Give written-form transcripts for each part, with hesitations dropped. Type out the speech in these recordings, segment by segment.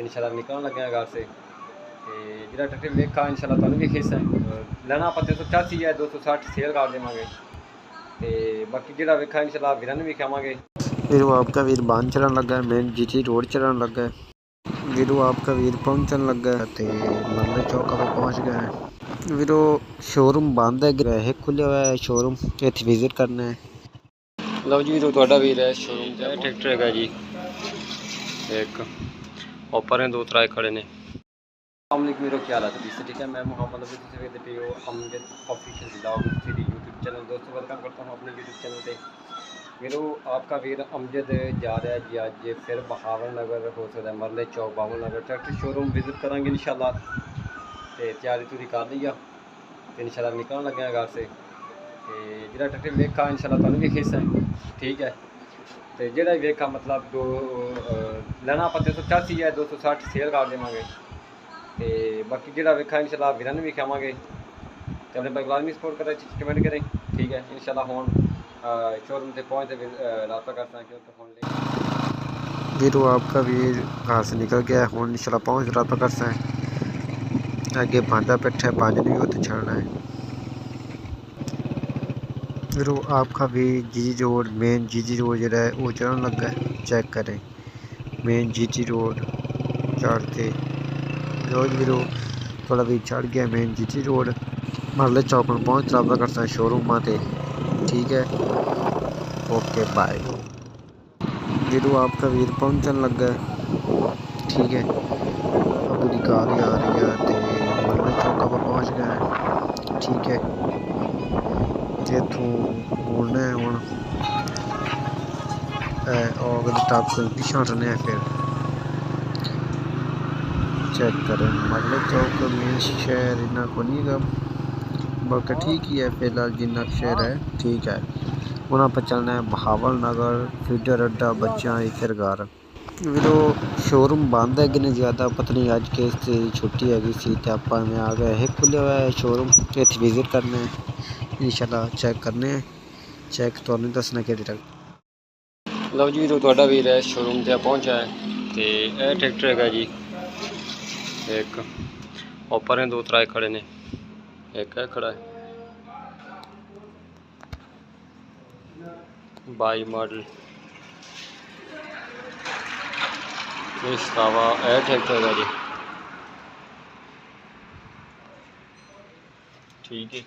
तो इंशाल्लाह निकलने लगे हैं घर से। तो जो ट्रैक्टर वेखा इंशाल्लाह तुहानू भी खिस है लेना आप 385 है 260 सेल कर देवांगे। तो बाकी जो वेखा इंशाल्लाह वीरन भी खावांगे। फिर वो आपका वीर बांध चढ़न लगा है, मेन जीटी रोड चढ़न लगा है। वीरो आपका वीर पहुंचन लगा है तो मरले चौका पर पहुंच गया है। वीरो शोरूम बंद है, है खुले हुआ है शोरूम, इत्थे विजिट करना है। लो जी वीरो तुहाडा वीर है शोरूम से ट्रैक्टर है जी, एक ओपर हैं 2 खड़े ने। अस्सलामुअलैकुम वीरो, क्या हाल है सभी से? ठीक है, मैं मोहम्मद अभी तुम देखते पे हो अमजद ऑफिशियल ब्लॉग मेरी यूट्यूब चैनल। दोस्तों वेलकम करता हूँ अपने यूट्यूब चैनल पे। वीरो आपका वीर अमजद जा रहा है जी अज फिर बहावल नगर हो सकता है मरले चौक बावल नगर ट्रैक्टर शोरूम विजिट करांगे इंशाल्लाह। तो तैयारी तुरी कर ली आ तो इंशाल्लाह निकलने लगे हैं घर से। तो जो ट्रैक्टर वेखा इंशाल्लाह तुहानू भी खिस है, ठीक है। तो जो वेखा मतलब दो लेना आप 385 है 260 सेल कर देवांगे। तो बाकी जो वेखा इंशाल्लाह वीरन भी खावांगे। तो अपने भाई लाजमी सपोर्ट करें, कमेंट करें, ठीक है। इंशाल्लाह हुण शोरूम से पहुँचते रब्ता करते हैं क्योंकि हुण वीरो आपका वीर घर से निकल गया है, हुण इंशाल्लाह पहुंच रहा करसा है। आगे बांधा बैठा है, बांध भी उत्थे छड़ना है। वीरो आपका वीर जीजी रोड मेन जीजी रोड जो है वो चढ़न लगा है, चेक करें मेन जीजी रोड चढ़ते रोज वीरो थोड़ा भी चढ़ गया मेन जीटी रोड मरले चौक पर पहुंच रहा करता है शोरूम से, ठीक है। Okay bye. वीरो आपका वीर पहुंचन लगा है, ठीक है। अब पूरी कार ही आ रही है तो मरले चौका पर पहुंच गया है, ठीक है। इतों मुड़ना है हुण अगले टॉप को पिछा हटने है। फिर चेक करें मरले चौक मेन शहर इन्ना को नहीं गा, बाकी ठीक ही है फिलहाल जिन्ना शहर है, ठीक है। उन्होंने पर चलना है बहावल नगर फीडर अड्डा बच्चा फिर घर। वीरो शोरूम बंद है कि नहीं ज़्यादा पता नहीं, अज के छुट्टी हैगी सी तो आप आ गए है खुले हुआ है शोरूम, इत्थे विजिट करना है इंशाल्लाह, चेक करने हैं, चेक तो नहीं दसना कि तक। लो जी वीरो तुहाडा वीर है शोरूम से पहुंचा है। तो यह ट्रैक्टर है जी, एक ओपर हैं 2 खड़े ने, एक है खड़ा है 22 मॉडल। इस अलावा यह ट्रैक्टर है जी, ठीक है।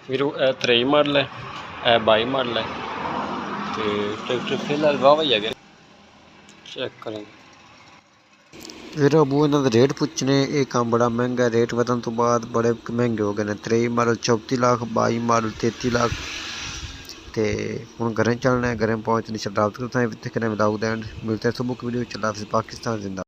वीरो यह 23 मॉडल है, यह 22 मॉडल है। तो ट्रैक्टर फिलहाल वाह ही है, चेक करेंगे। वीरो अबू इन्हों के रेट पूछने, ये काम बड़ा महंगा, रेट बदन तो बाद बड़े महंगे हो गए हैं। 23 मॉडल 34 लाख, 22 मॉडल 33 लाख। तो हूँ घर चलना है, घर पहुँचने शराब करते हैं, विदाउट एंड मिलते हैं सुबह की वीडियो। चला पाकिस्तान जिंदा।